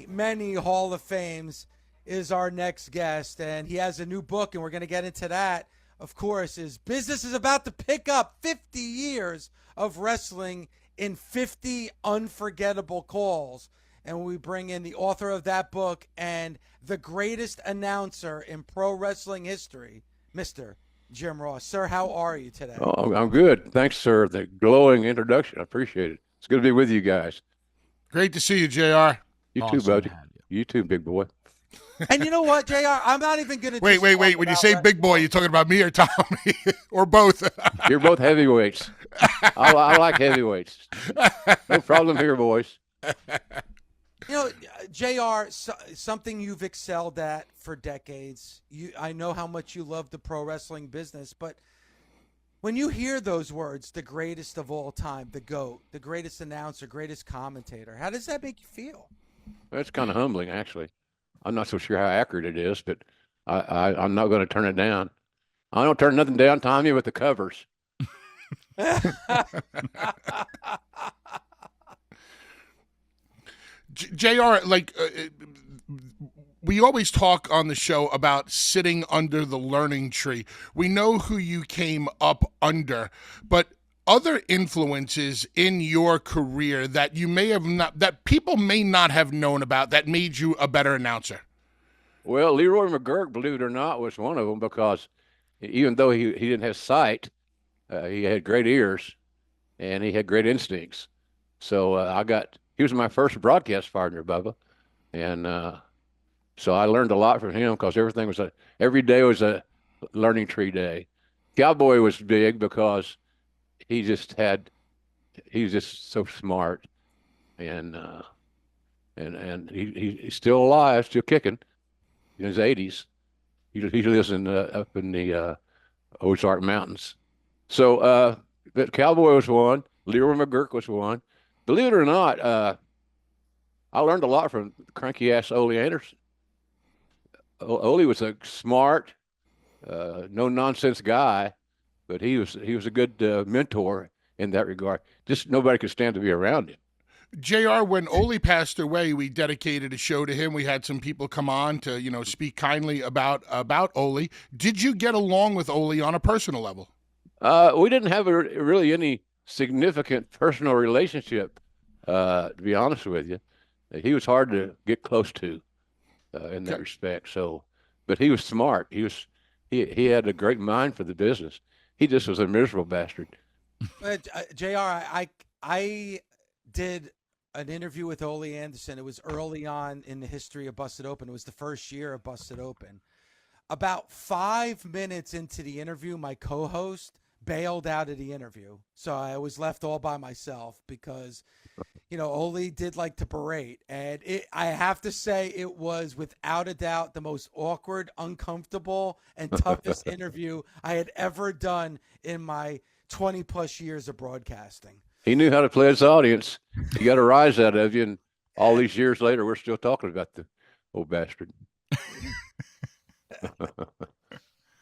many Hall of Fames, is our next guest. And he has a new book, and we're going to get into that, of course. His business is about to pick up 50 years of wrestling in 50 unforgettable calls. And we bring in the author of that book and the greatest announcer in pro wrestling history, Mr. Jim Ross. Sir, how are you today? Oh, I'm good. Thanks, sir. The glowing introduction. I appreciate it. It's good to be with you guys. Great to see you, JR. You too, buddy. You too, big boy. And you know what, JR? I'm not even going to Wait. When you say big boy, you talking about me or Tommy? Or both? You're both heavyweights. I like heavyweights. No problem here, boys. You know, JR, something you've excelled at for decades. I know how much you love the pro wrestling business, but when you hear those words, the greatest of all time, the GOAT, the greatest announcer, greatest commentator, how does that make you feel? That's kind of humbling, actually. I'm not so sure how accurate it is, but I'm not going to turn it down. I don't turn nothing down, Tommy, with the covers. JR, we always talk on the show about sitting under the learning tree. We know who you came up under, but other influences in your career that you may have not, that people may not have known about, that made you a better announcer? Well, Leroy McGurk, believe it or not, was one of them, because even though he didn't have sight, he had great ears and he had great instincts. So he was my first broadcast partner, Bubba. And so I learned a lot from him, because every day was a learning tree day. Cowboy was big because he was just so smart. And he's still alive, still kicking in his 80s. He lives up in the Ozark Mountains. So but Cowboy was one. Leroy McGurk was one. Believe it or not, I learned a lot from cranky-ass Ole Anderson. Ole was a smart, no-nonsense guy, but he was a good mentor in that regard. Just nobody could stand to be around him. JR, when Ole passed away, we dedicated a show to him. We had some people come on to, speak kindly about Ole. Did you get along with Ole on a personal level? We didn't have really any significant personal relationship, to be honest with you. He was hard to get close to in that respect. So, but he was smart. He had a great mind for the business. He just was a miserable bastard. JR, I did an interview with Ole Anderson. It was early on in the history of Busted Open. It was the first year of Busted Open. About 5 minutes into the interview, my co-host bailed out of the interview. So I was left all by myself because, Ole did like to berate. And I have to say, it was without a doubt the most awkward, uncomfortable, and toughest interview I had ever done in my 20 plus years of broadcasting. He knew how to play his audience. He got a rise out of you, and all these years later, we're still talking about the old bastard.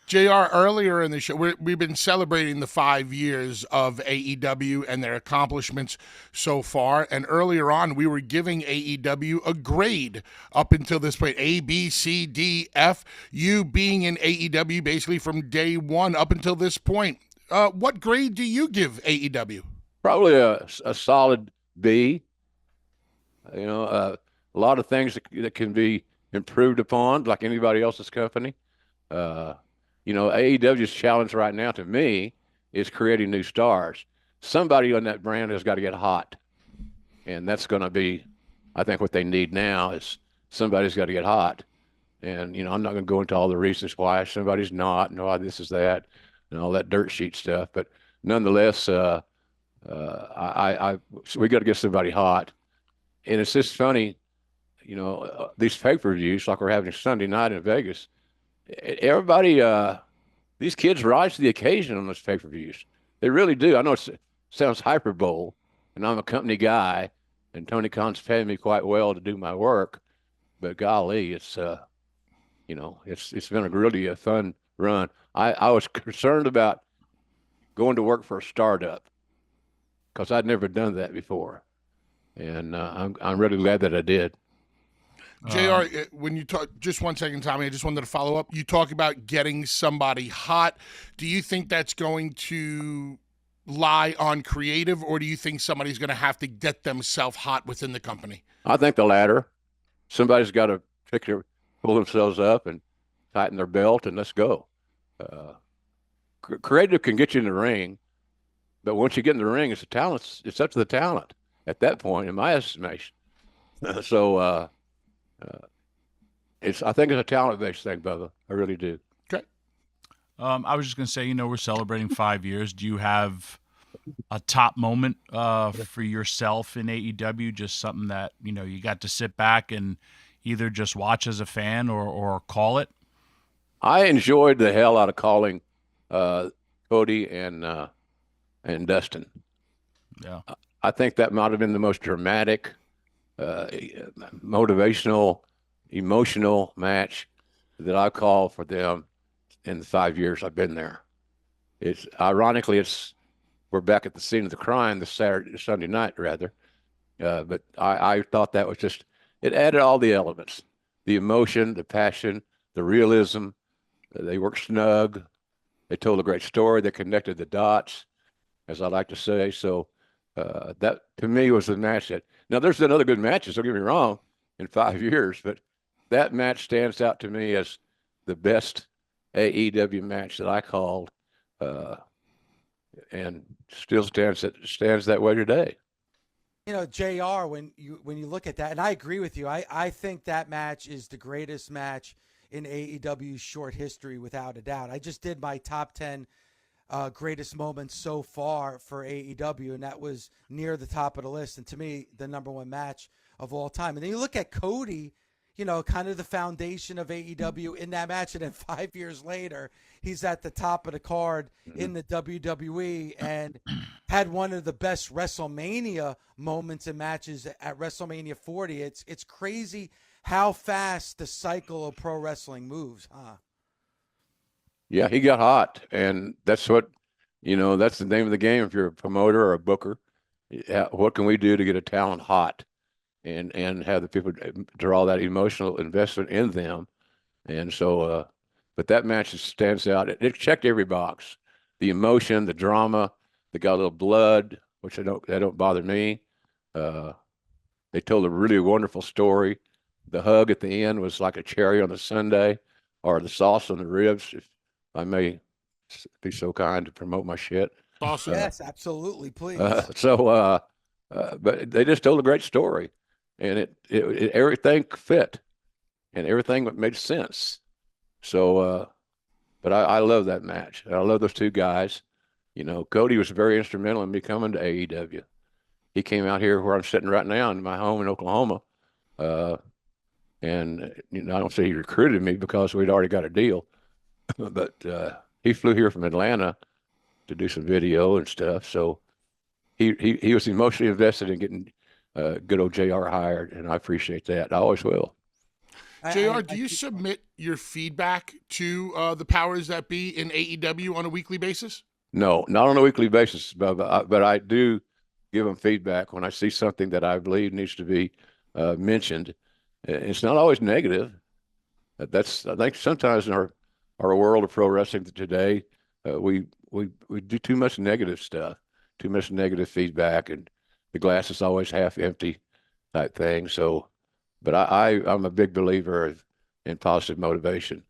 JR, earlier in the show, we've been celebrating the 5 years of AEW and their accomplishments so far. And earlier on, we were giving AEW a grade up until this point, A, B, C, D, F. You being in AEW basically from day one up until this point. What grade do you give AEW? Probably a solid B. A lot of things that can be improved upon, like anybody else's company. AEW's challenge right now to me is creating new stars. Somebody on that brand has got to get hot. And that's going to be, I think, what they need now is somebody's got to get hot. And, I'm not going to go into all the reasons why somebody's not, and why this is that, and all that dirt sheet stuff. But nonetheless, we got to get somebody hot. And it's just funny, these pay-per-views, like we're having Sunday night in Vegas, everybody, these kids rise to the occasion on those pay-per-views. They really do. I know it sounds hyperbole, and I'm a company guy, and Tony Khan's paying me quite well to do my work, but golly, it's been really a fun run. I was concerned about going to work for a startup because I'd never done that before, and I'm really glad that I did. JR, when you talk, just 1 second, Tommy, I just wanted to follow up. You talk about getting somebody hot. Do you think that's going to lie on creative, or do you think somebody's going to have to get themselves hot within the company? I think the latter. Somebody's got to pull themselves up and tighten their belt, and let's go. Creative can get you in the ring, but once you get in the ring, it's up to the talent at that point, in my estimation. So I think it's a talent-based thing, Bubba. I really do. Okay. I was just going to say, we're celebrating 5 years. Do you have a top moment for yourself in AEW? Just something that, you got to sit back and either just watch as a fan or call it? I enjoyed the hell out of calling Cody and Dustin. Yeah. I think that might have been the most dramatic, motivational, emotional match that I called for them in the 5 years I've been there. It's ironically, we're back at the scene of the crime this Sunday night rather. But I thought that was it added all the elements, the emotion, the passion, the realism. They worked snug. They told a great story. They connected the dots, as I like to say. So that, to me, was the match now there's been other good matches, don't get me wrong, in 5 years, but that match stands out to me as the best AEW match that I called, and still stands that way today. JR, when you look at that, and I agree with you, I think that match is the greatest match in AEW's short history, without a doubt. I just did my top 10 greatest moments so far for AEW, and that was near the top of the list, and to me, the number one match of all time. And then you look at Cody, kind of the foundation of AEW in that match, and then 5 years later, he's at the top of the card in the WWE and had one of the best WrestleMania moments and matches at WrestleMania 40. It's crazy how fast the cycle of pro wrestling moves, huh? Yeah, he got hot, and that's what, that's the name of the game. If you're a promoter or a booker, what can we do to get a talent hot and have the people draw that emotional investment in them? And so, but that match stands out. It checked every box: the emotion, the drama. They got a little blood, which that don't bother me. They told a really wonderful story. The hug at the end was like a cherry on the sundae, or the sauce on the ribs, if I may be so kind to promote my shit. Awesome. Yes, absolutely, please. But they just told a great story, and it everything fit, and everything made sense. So, but I love that match. I love those two guys. Cody was very instrumental in me coming to AEW. He came out here where I'm sitting right now in my home in Oklahoma. And I don't say he recruited me because we'd already got a deal, but he flew here from Atlanta to do some video and stuff. So he was emotionally invested in getting good old JR hired, and I appreciate that. I always will. JR, do you submit your feedback to the powers that be in AEW on a weekly basis? No, not on a weekly basis, but I do give them feedback when I see something that I believe needs to be mentioned. It's not always negative. I think sometimes in our world of pro wrestling today, we do too much negative stuff, too much negative feedback, and the glass is always half empty type thing. So, but I'm a big believer in positive motivation.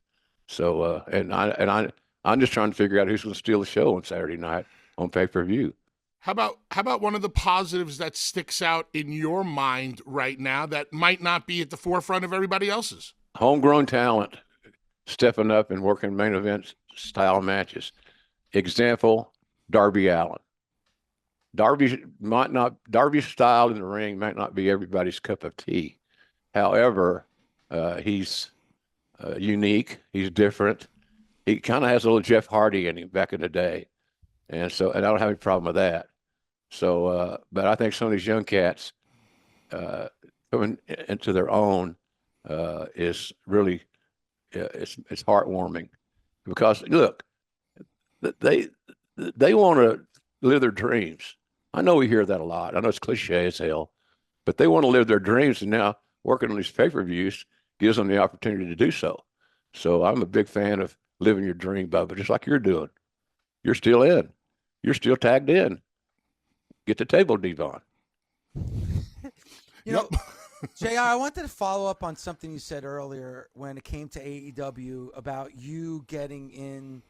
So, I'm just trying to figure out who's going to steal the show on Saturday night on pay-per-view. How about one of the positives that sticks out in your mind right now that might not be at the forefront of everybody else's? Homegrown talent stepping up and working main event style matches. Example, Darby Allin. Darby's style in the ring might not be everybody's cup of tea. However, he's unique. He's different. He kind of has a little Jeff Hardy in him back in the day. And I don't have any problem with that. So, but I think some of these young cats coming into their own is really, it's heartwarming, because look, they want to live their dreams. I know we hear that a lot. I know it's cliche as hell, but they want to live their dreams. And now working on these pay-per-views gives them the opportunity to do so. So I'm a big fan of living your dream, Bubba, just like you're doing. You're still in. You're still tagged in. Get the table deep on. You know, JR, I wanted to follow up on something you said earlier when it came to AEW about you getting in,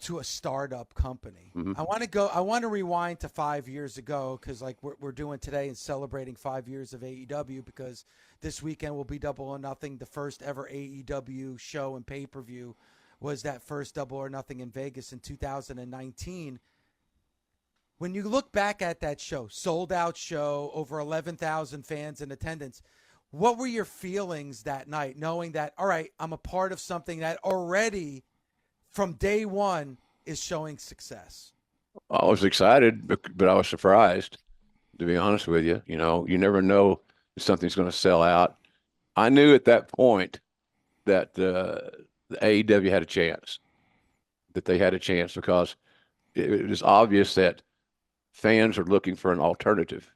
to a startup company. Mhm. I want to rewind to 5 years ago because like we're doing today and celebrating 5 years of AEW because this weekend will be Double or Nothing. The first ever AEW show and pay-per-view was that first Double or Nothing in Vegas in 2019. When you look back at that show, sold out show, over 11,000 fans in attendance, what were your feelings that night knowing that, all right, I'm a part of something that already from day one is showing success? I was excited, but I was surprised, to be honest with you. You never know if something's going to sell out. I knew at that point that the AEW had a chance, that they had a chance because it was obvious that fans are looking for an alternative.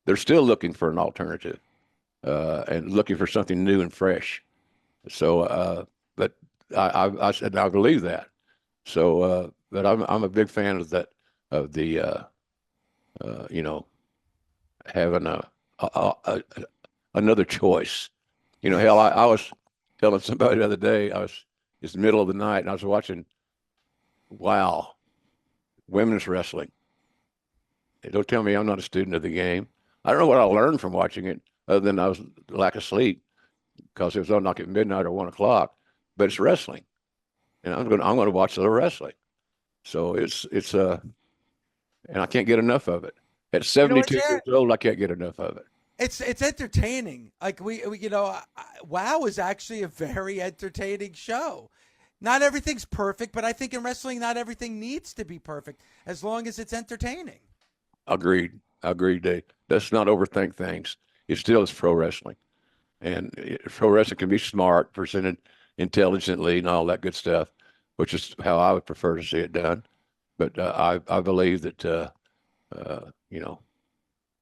They're still looking for an alternative and looking for something new and fresh. So, but I said I believe that. So, but I'm a big fan of that, of the having another choice. Hell, I was telling somebody the other day, it's the middle of the night and I was watching women's wrestling. Don't tell me I'm not a student of the game. I don't know what I learned from watching it other than I was lack of sleep because it was on like at midnight or 1 o'clock, but it's wrestling and I'm going to watch the wrestling. So it's and I can't get enough of it. At 72 years old, I can't get enough of it. It's entertaining. Like WoW is actually a very entertaining show. Not everything's perfect, but I think in wrestling, not everything needs to be perfect as long as it's entertaining. Agreed, Dave. Let's not overthink things. It still is pro wrestling, and pro wrestling can be smart, presented intelligently, and all that good stuff, which is how I would prefer to see it done. But I believe that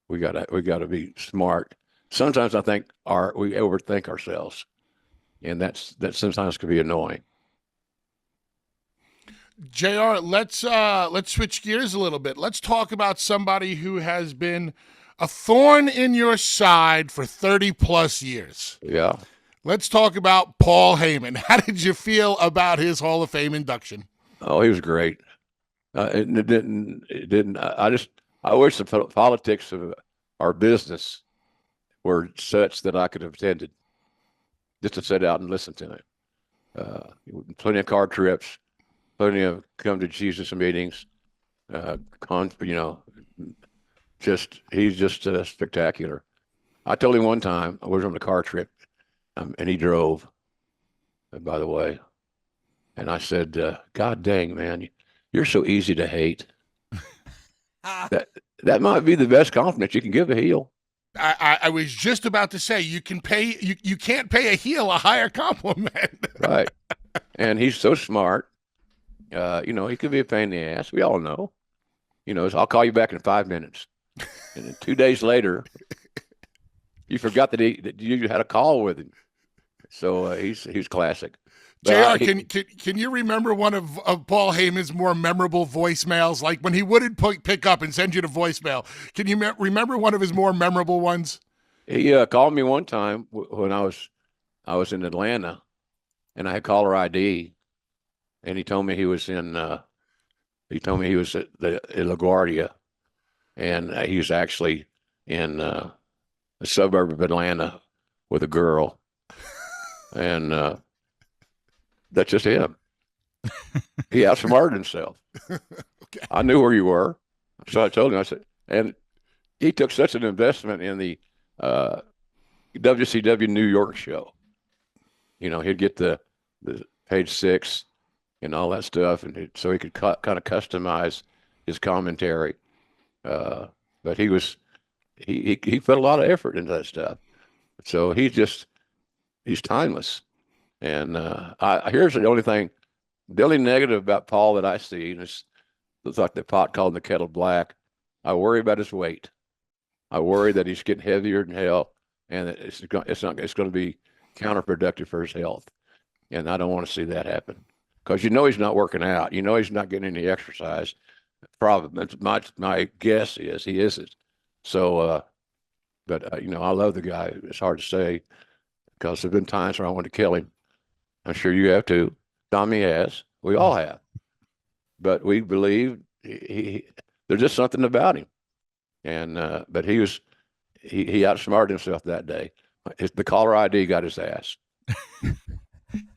we gotta be smart. Sometimes I think we overthink ourselves, and that sometimes can be annoying. JR, let's switch gears a little bit. Let's talk about somebody who has been a thorn in your side for 30 plus years. Yeah. Let's talk about Paul Heyman. How did you feel about his Hall of Fame induction? Oh, he was great. It didn't. I wish the politics of our business were such that I could have attended just to sit out and listen to him. Plenty of car trips. Plenty of come to Jesus meetings, he's just spectacular. I told him one time I was on the car trip, and he drove. By the way, and I said, "God dang, man, you're so easy to hate." That might be the best compliment you can give a heel. I was just about to say you can't pay a heel a higher compliment. Right, and he's so smart. He could be a pain in the ass. We all know. I'll call you back in 5 minutes. And then 2 days later, you forgot that you had a call with him. So he's classic. JR, can you remember one of Paul Heyman's more memorable voicemails? Like when he wouldn't pick up and send you the voicemail. Can you remember one of his more memorable ones? He called me one time when I was in Atlanta, and I had caller ID. And he told me he was at the LaGuardia, and he was actually in a suburb of Atlanta with a girl, and that's just him. He outsmarted himself. Okay. I knew where you were, so I told him. I said, and he took such an investment in the WCW New York show. He'd get the page 6. And all that stuff, and so he could kind of customize his commentary. But he put a lot of effort into that stuff. So he's timeless. And here's the only negative about Paul that I see, and it's like the pot calling the kettle black. I worry about his weight. I worry that he's getting heavier than hell, and it's going to be counterproductive for his health, and I don't want to see that happen because he's not working out, he's not getting any exercise. Probably my guess is he isn't. So, but I love the guy. It's hard to say because there've been times where I wanted to kill him. I'm sure you have too. Tommy has. We all have. But we believe there's just something about him. And but he outsmarted himself that day. The caller ID got his ass.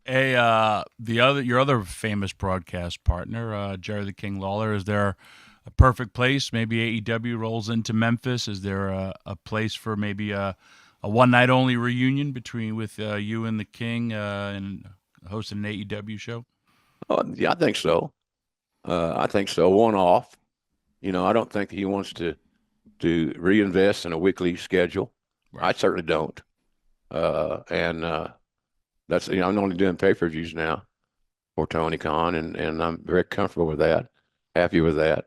Hey, your other famous broadcast partner, Jerry the King Lawler, is there a perfect place? Maybe AEW rolls into Memphis. Is there a place for maybe a one night only reunion with you and the King and hosting an AEW show? Oh, yeah, I think so. One off. I don't think he wants to reinvest in a weekly schedule. Right. I certainly don't. That's I'm only doing pay-per-views now for Tony Khan, and I'm very comfortable with that, happy with that.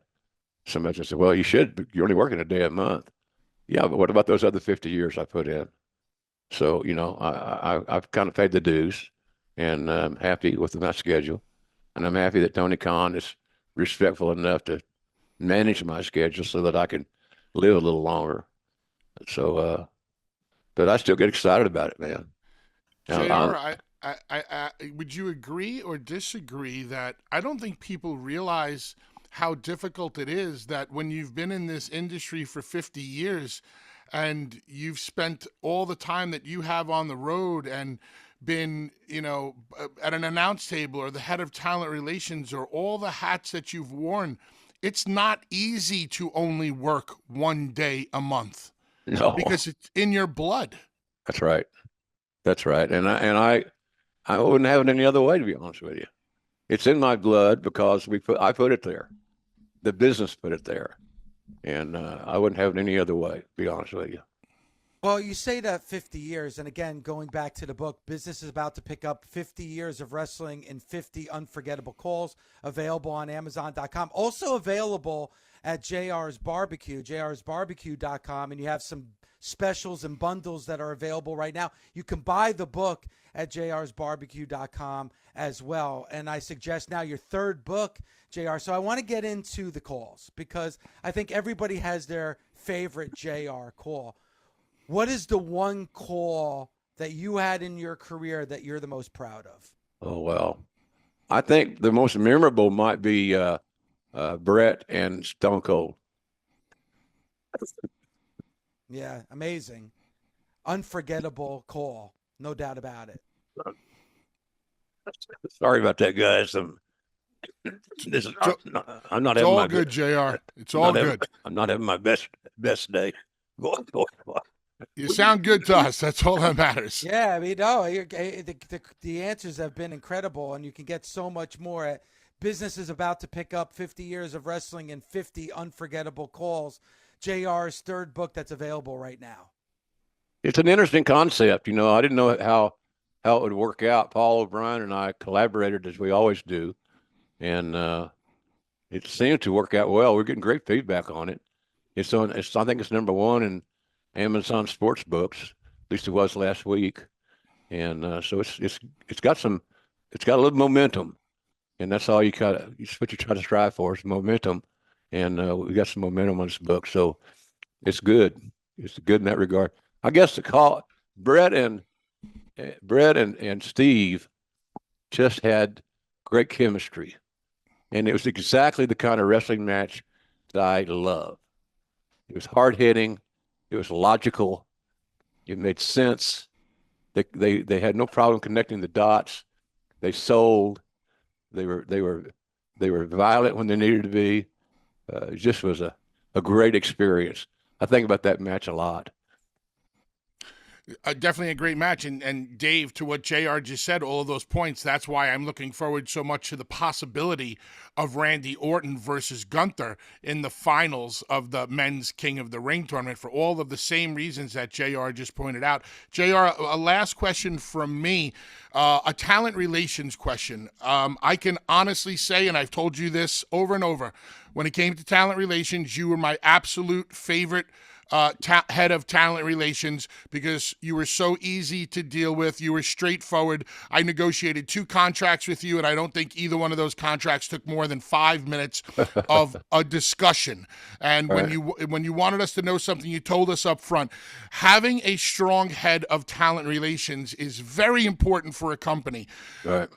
Somebody said, "Well, you're only working a day a month." Yeah, but what about those other 50 years I put in? So I've kind of paid the dues, and I'm happy with my schedule, and I'm happy that Tony Khan is respectful enough to manage my schedule so that I can live a little longer. So, but I still get excited about it, man. JR, would you agree or disagree that I don't think people realize how difficult it is that when you've been in this industry for 50 years and you've spent all the time that you have on the road and been, at an announce table or the head of talent relations or all the hats that you've worn, it's not easy to only work one day a month. No. Because it's in your blood. That's right. That's right. And I wouldn't have it any other way, to be honest with you. It's in my blood because I put it there. The business put it there. And I wouldn't have it any other way, to be honest with you. Well, you say that 50 years, and again, going back to the book, Business is about to pick up 50 years of wrestling in 50 unforgettable calls, available on Amazon.com. Also available at JR's Barbecue, jrsbarbecue.com, and you have some specials and bundles that are available right now. You can buy the book at jrsbarbecue.com as well. And I suggest now your third book, JR. So I want to get into the calls because I think everybody has their favorite JR call. What is the one call that you had in your career that you're the most proud of? Oh, well, I think the most memorable might be Brett and Stone Cold. Yeah, amazing. Unforgettable call. No doubt about it. Sorry about that, guys. I'm not having all good, JR. It's all good. I'm not having my best day. You sound good to us. That's all that matters. Yeah, I mean, no, the answers have been incredible, and you can get so much more at Business is about to pick up 50 years of wrestling and 50 unforgettable calls. JR's third book that's available right now. It's an interesting concept. I didn't know how it would work out. Paul O'Brien and I collaborated as we always do, and it seemed to work out well. We're getting great feedback on it. I think it's number one in Amazon Sports Books. At least it was last week, and so it's got a little momentum, and that's all it's what you try to strive for is momentum. And we got some momentum on this book, so it's good. It's good in that regard. I guess to call Brett and Steve just had great chemistry, and it was exactly the kind of wrestling match that I love. It was hard hitting, it was logical, it made sense. They had no problem connecting the dots. They sold. They were violent when they needed to be. It just was a great experience. I think about that match a lot. Definitely a great match. And Dave, to what JR just said, all of those points, that's why I'm looking forward so much to the possibility of Randy Orton versus Gunther in the finals of the Men's King of the Ring tournament for all of the same reasons that JR just pointed out. JR, a last question from me, a talent relations question. I can honestly say, and I've told you this over and over, when it came to talent relations, you were my absolute favorite head of talent relations because you were so easy to deal with. You were straightforward. I negotiated 2 contracts with you, and I don't think either one of those contracts took more than 5 minutes of a discussion. And when you wanted us to know something, you told us up front. Having a strong head of talent relations is very important for a company. Right.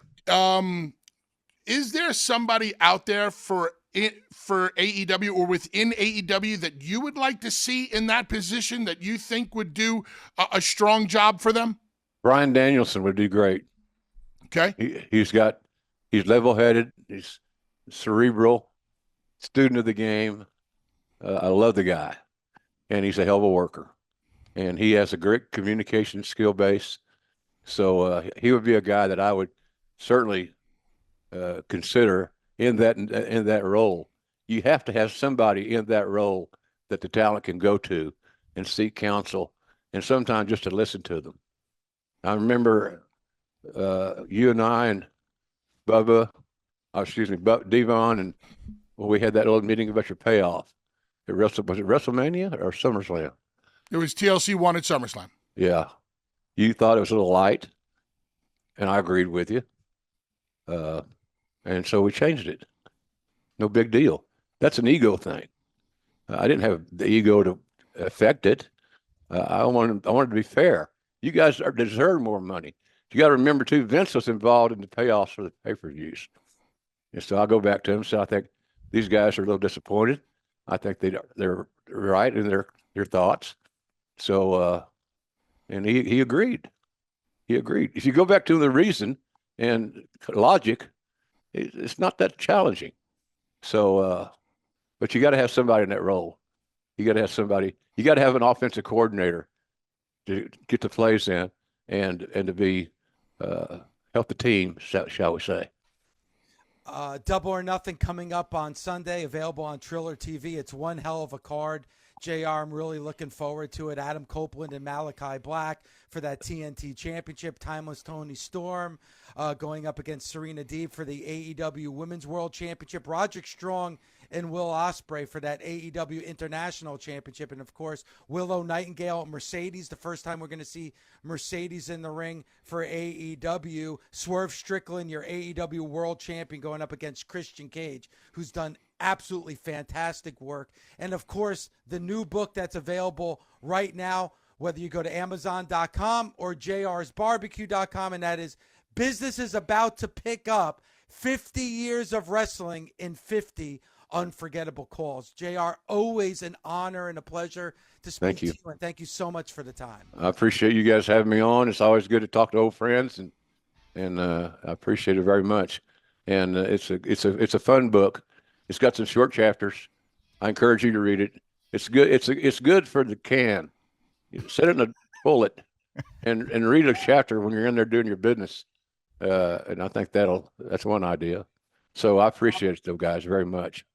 Is there somebody out there for AEW or within AEW that you would like to see in that position that you think would do a strong job for them? Brian Danielson would do great. Okay. He's level-headed. He's cerebral, student of the game. I love the guy, and he's a hell of a worker, and he has a great communication skill base. So he would be a guy that I would certainly consider in that role. You have to have somebody in that role that the talent can go to and seek counsel, and sometimes just to listen to them. I remember you and I and Devon, and we had that little meeting about your payoff. Was it WrestleMania or SummerSlam? It was TLC 1 at SummerSlam. Yeah. You thought it was a little light, and I agreed with you. And so we changed it. No big deal. That's an ego thing. I didn't have the ego to affect it. I wanted to be fair. You guys deserve more money. You got to remember too, Vince was involved in the payoffs for the pay-per-views. And so I go back to him. So I think these guys are a little disappointed. I think they're right in their thoughts. So and he agreed. He agreed. If you go back to the reason and logic, it's not that challenging. So, but you got to have somebody in that role. You got to have somebody. You got to have an offensive coordinator to get the plays in and to be help the team, shall we say? Double or Nothing coming up on Sunday, available on Triller TV. It's one hell of a card. JR, I'm really looking forward to it. Adam Copeland and Malachi Black for that TNT Championship. Timeless Tony Storm going up against Serena Deeb for the AEW Women's World Championship. Roderick Strong and Will Ospreay for that AEW International Championship. And, of course, Willow Nightingale, Mercedes, the first time we're going to see Mercedes in the ring for AEW. Swerve Strickland, your AEW World Champion, going up against Christian Cage, who's done absolutely fantastic work. And, of course, the new book that's available right now, whether you go to Amazon.com or JR'sBarbecue.com, and that is Business is About to Pick Up 50 Years of Wrestling in 50 Unforgettable Calls. JR, always an honor and a pleasure to speak to you. And thank you so much for the time. I appreciate you guys having me on. It's always good to talk to old friends, and I appreciate it very much. And it's a fun book. It's got some short chapters. I encourage you to read it. It's good. It's good for the can. You set it in a bullet and read a chapter when you're in there doing your business. And I think that's one idea. So I appreciate it, though, guys, very much.